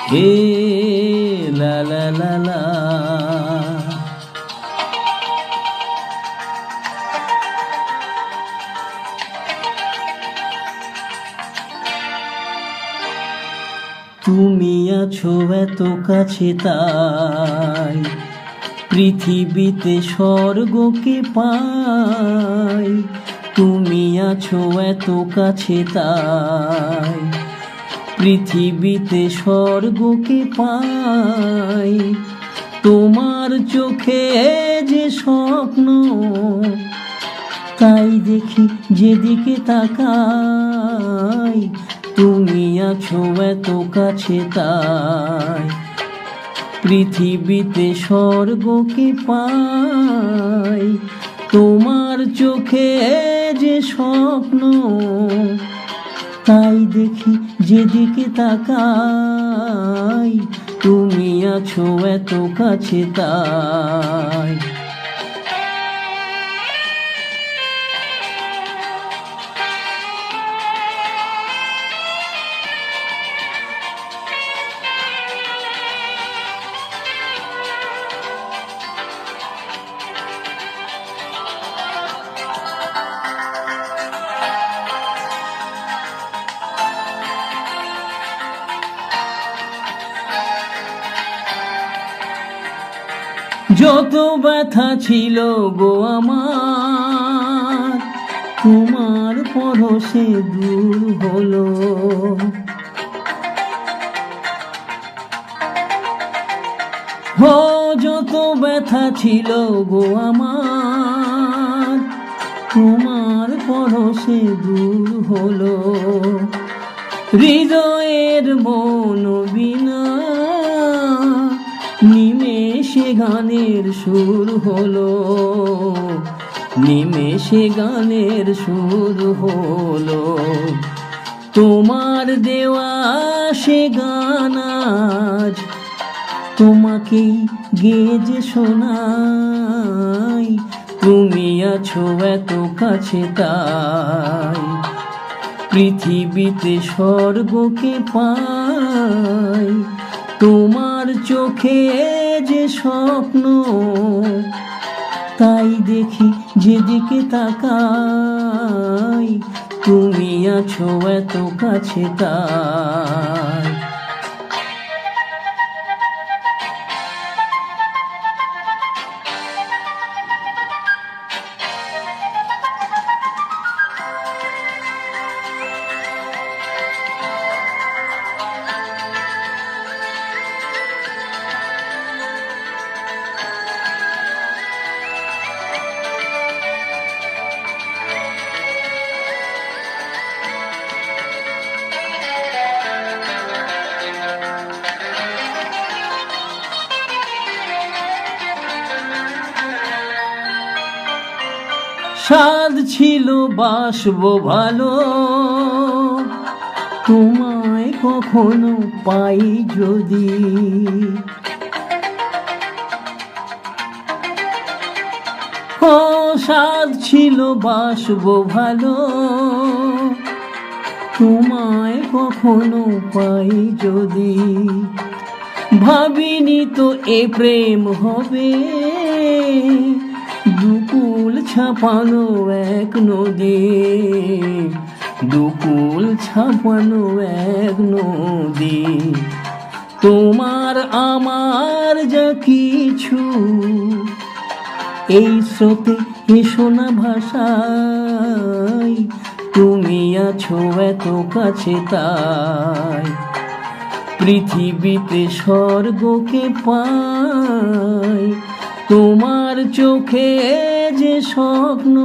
হে লা লা লা লা। তুমি আছো এত কাছে তাই পৃথিবীতে স্বর্গকে পাই। তুমি আছো এত কাছে তাই পৃথিবীতে স্বর্গকে পাই। তোমার চোখে যে স্বপ্ন তাই দেখি যেদিকে তাকাই। তুমি আছো এত কাছে তাই পৃথিবীতে স্বর্গকে পাই। তোমার চোখে যে স্বপ্ন তাই দেখি যেদিকে তাকাই। তুমি আছো এত কাছে তাই। যত ব্যথা ছিল গো আমার তোমার পরশে দূর হলো। হো যত ব্যথা ছিল গো আমার তোমার পরশে দূর হলো। হৃদয়ের মন বিনা নিমেষে গানের সুর হলো। নিমেষে গানের সুর হলো। তোমার দেওয়া সে গান আজ তোমাকেই গেয়ে শোনাই। তুমি আছো এত কাছে তাই পৃথিবীতে স্বর্গকে পাই। তোমার চোখে যে স্বপ্ন তাই দেখি যেদিকে তাকাই। তুমি আছো এত কাছে তাই। সাধ ছিল বাসবো ভালো তোমায় কখনো পাই যদি। ও সাধ ছিল বাসবো ভালো তোমায় কখনো পাই যদি। ভাবিনি তো এ প্রেম হবে দুকুল ছাপানো এক নদী। দুকুল ছাপানো এক নদী। তোমার আমার যা কিছু এই স্রোতে এসো না ভাষায়। তুমি আছো এত কাছে তাই পৃথিবীতে স্বর্গকে পাই। তোমার চোখে যে স্বপ্ন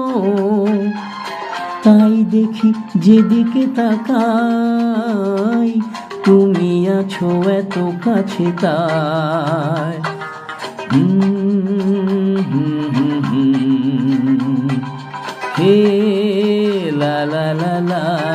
তাই দেখি যেদিকে তাকাই। তুমি আছো এত কাছে তাই। হে লা লা লা লা।